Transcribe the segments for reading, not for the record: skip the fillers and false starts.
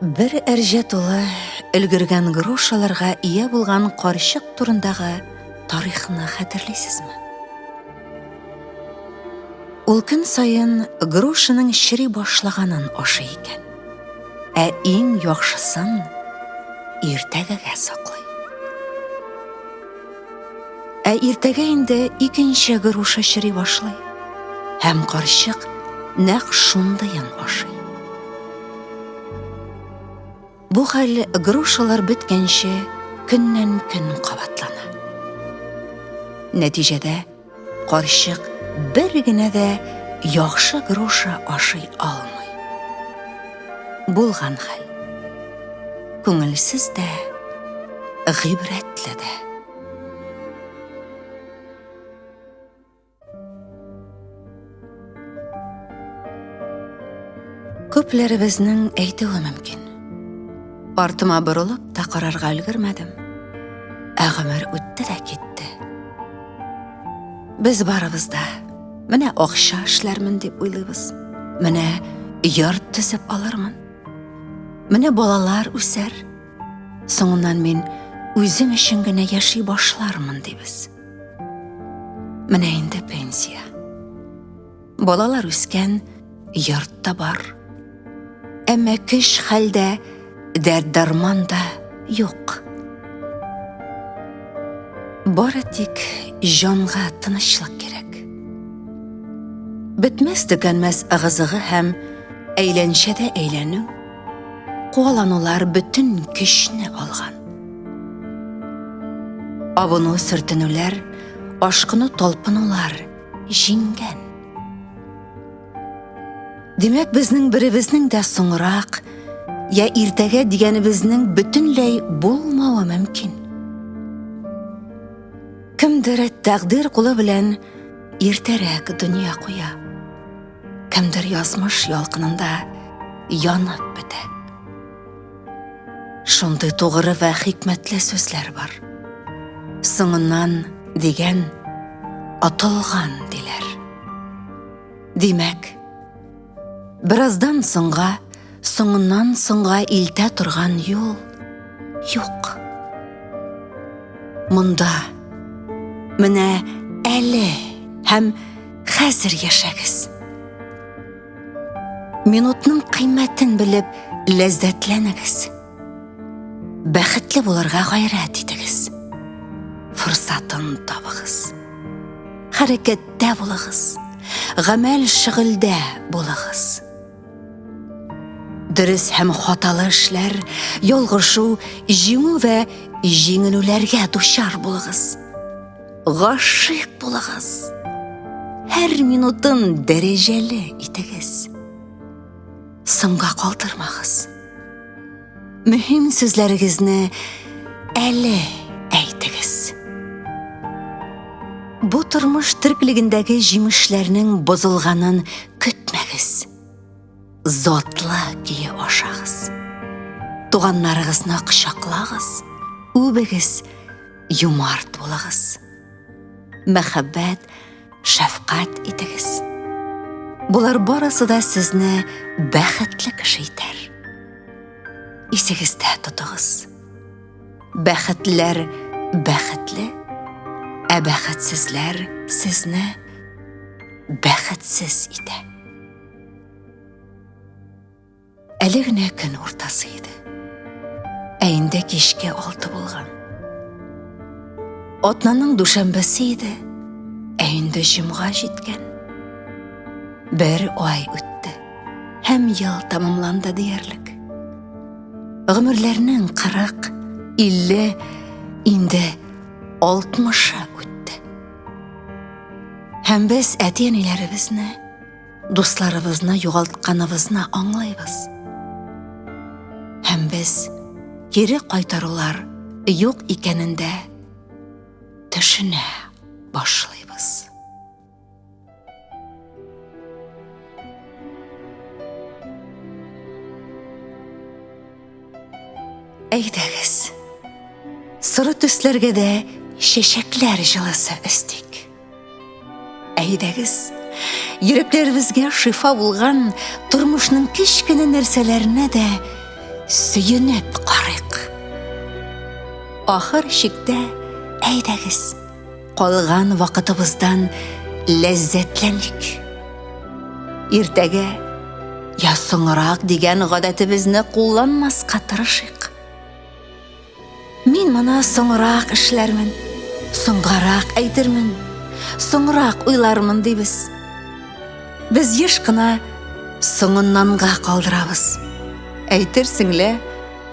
Бір әрже толы үлгірген грушаларға ие болған қаршық турындағы тарихны хәтерлейсізме? Ул көн сайын грушаның шири башлаганын ашый икән. Ә иң яхшысын иртәгәгә саклый. Ә иртәгә инде икенче груша шири башлый. Һәм карчык нәкъ шундыйын ашый. Бу хәл грушалар беткәнче көннән-көн кабатлана. Нәтиҗәдә карчык бер генә дә яхшы груша ашый алмый. Булган хәл күңелсез дә, гыйбрәтле дә. Күпләребезнең әйтүе мөмкин. Артыма борылып та карарга өлгермәдем. Ә гомер үтте дә китте. Без барыбыз да менә акча эшләрмен дип уйлыйбыз. Менә йорт төзеп алырмын. Менә балалар үсәр. Соңыннан мин үзем өчен генә яши башлармын дибез. Менә инде пенсия. Балалар үскән, йорт та бар. Әмма көч хәлдә дәрт-дарман да юк. Бары тик җанга тынычлык кирәк. Бетмәс төкәнмәс ыгы-зыгы һәм әйләншәдә әйләнү, куаланулар бөтен көчне алган. Абыну сөртенүләр, ашкыну талпынулар җиңгән. Димәк, безнең беребезнең дә соңрак, я иртәгә дигәнебезнең бөтенләй булмавы мөмкин. Кемдер тәкъдир кулы белән иртәрәк дөнья куя. Кемдер язмыш ялкынында янып бетә. Шундый тугры ва хикмәтле сүзләр бар. Соңыннан дигән атылган диләр. Димәк, бираздан соңга, соңыннан соңга илтә торган юл юк. Монда менә әле һәм хәзер яшәгез. Минутның кыйммәтен белеп ләззәтләнегез. Бәхетле булырга гайрәт итегез. Форсатын табыгыз. Хәрәкәттә булыгыз. Гамәл шөгыльдә булыгыз. Дөрес һәм хаталы эшләр, ялгышу, җиңү вә җиңелүләргә дучар булыгыз. Гашыйк булыгыз. Һәр минутын дәрәҗәле итегез. Соңга калдырмагыз. Мөһим сүзләрегезне әле әйтегез. Бу тормыш терклегендәге җимешләрнең бозылганын көтмәгез. Затлы кие ашагыз. Туганнарыгызны кочаклагыз, үбегез, юмарт булыгыз. Мәхәббәт, шәфкать итегез. Булар барысы да сезне бәхетле кеше итәр. Исегездә тотыгыз. Бәхетлеләр бәхетле, ә бәхетсезләр сезне бәхетсез итә. Әле генә көн уртасы иде. Ә инде кичке 6 булган. Атнаның дүшәмбәсе иде. Ә инде җомга җиткән. Бер ай үтте. Һәм ел тамамланды диярлек. Гомерләрнең 40, 50, инде 60 үтте. Һәм без әти-әниләребезне, дусларыбызны югалтканыбызны аңлайбыз. Һәм без кире кайтарулар юк икәнендә төшенә башлыйбыз. Әйдәгез, соры төсләргә дә чәчәкләр җылысы өстик. Әйдәгез, йөрәкләребезгә шифа булган тормышның кичкенә нәрсәләренә дә сөйініп қарық. Ахыр шикте әйдәгіз, қалған вақытыбыздан ләззәтләнік. Иртәгә я соңырақ деген ғадәтібізні қолланмасқа тырышық. Мин мана соңырақ эшләрмен, соңғарақ әйтермен, соңырақ уйлармын дейбіз. Біз еш қына соңыннанға қалдырабыз. Әйтерсіңле,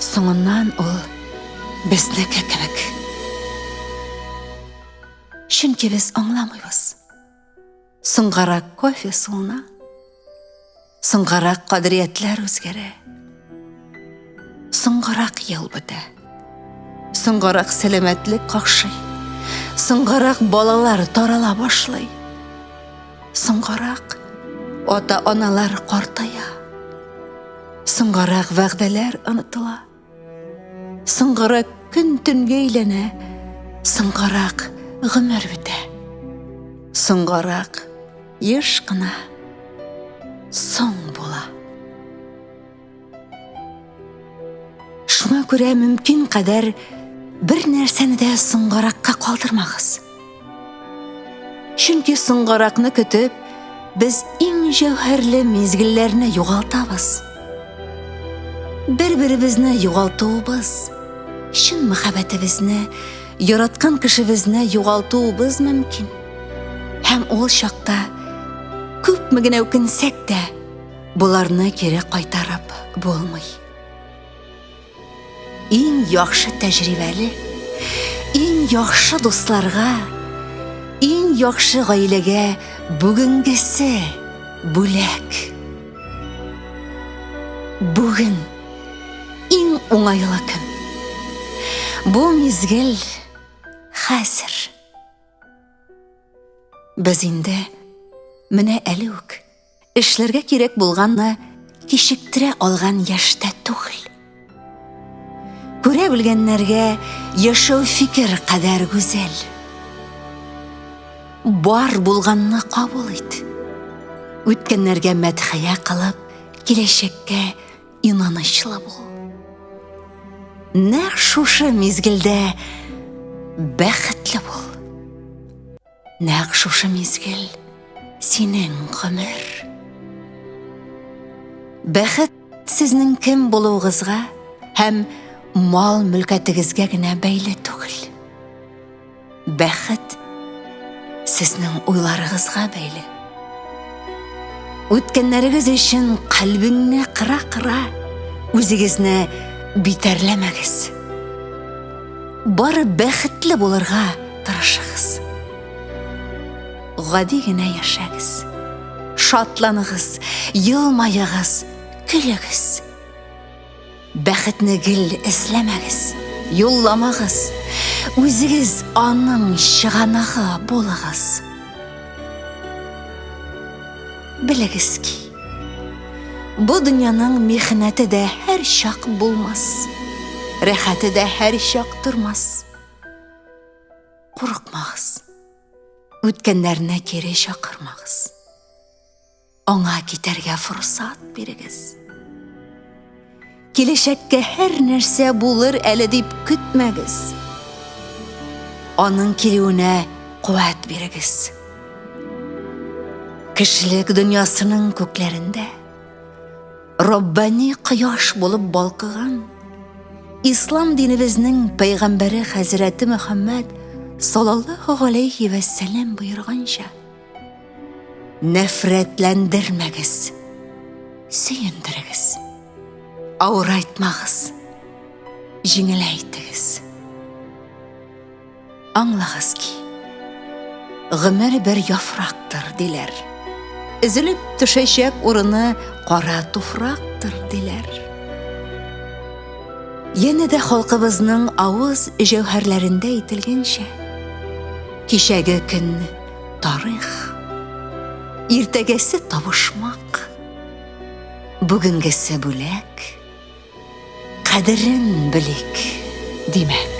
соңыннан ол біздікі кебек. Чөнки біз аңламыйбыз. Соңғарақ кофе суына, соңғарақ қадіретлер өзгере, соңғарақ ел бітә, соңғарақ сәлемәтлік қақшай, соңғарақ балалар тарала башлай, соңғарақ ата-аналар қартая, соңғарақ вәғдәләр онытыла, соңғарақ күн түнге әйләнә, соңғарақ ғұмыр бітә, соңғарақ еш қына соң бола. Шуңа күрә мөмкин қадар бір нәрсәне дә соңғараққа қалдырмағыз. Чөнки соңғарақны көтіп, біз иң җәүһәрле мезгілләрне юғалтабыз. Бір-біребезне юғалтуыбыз, шын мөхәббәтебезне, яраткан кешебезне юғалтуыбыз мөмкин. Һәм ул чакта күпме генә үкенсәк тә, буларны кире кайтарып булмый. Иң яхшы тәҗрибәле, иң яхшы дусларга, иң яхшы гаиләгә бүгенгесе бүләк. Бүген иң уңайлы көн. Бу мизгел хәзер. Без инде менә әле үк эшләргә кирәк булганны кичектерә алган яшьтә түгел. Күрә белгәннәргә яшәү фикер кадәр гүзәл. Бар булганны кабул ит. Үткәннәргә мәдхия кылып, киләчәккә инанычлы бул. Нәкъ шушы мизгелдә бәхетле бул. Нәкъ шушы мизгел синең гомер. Бәхет сезнең кем булуыгызга һәм мал мөлкәтегезгә генә бәйле түгел. Бәхет сезнең уйларыгызга бәйле. Үткәннәрегез өчен калбиңне кыра-кыра, үзегезне битәрләмәгез. Бары бәхетле булырга тырышыгыз. Гади генә яшәгез. Шатланыгыз, йылмайыгыз, көлегез. Бәхетне гел эзләмәгез, юлламагыз. Үзегез аның чыганагы булыгыз. Белегез ки, бу дөньяның михнәте дә һәр чак булмас, рәхәте дә һәр чак тормас. Курыкмагыз. Үткәннәрне кире чакырмагыз. Аңа китәргә форсат бирегез. Киләчәккә һәр нәрсә булыр әле дип көтмәгез. Аның килүенә куәт бирегез. Кешелек дөньясының күкләрендә Раббани кояш булып балкыган Ислам динебезнең пәйгамбәре Хәзрәте Мөхәммәд саллаллаһу галейхи ва сәлям буйырганча, нәфрәтләндермәгез, сөендерегез, авырайтмагыз, җиңеләйтегез. Аңлагыз ки, гомер бер яфрактыр диләр. Изелеп төшәчәк урыны кара туфрактыр диләр. Яне дә халкыбызның авыз җәүһәрләрендә әйтелгәнчә, кичәге көн тарих, иртәгәсе табышмак, бүгенгесе бүләк, кадерен белик димәк.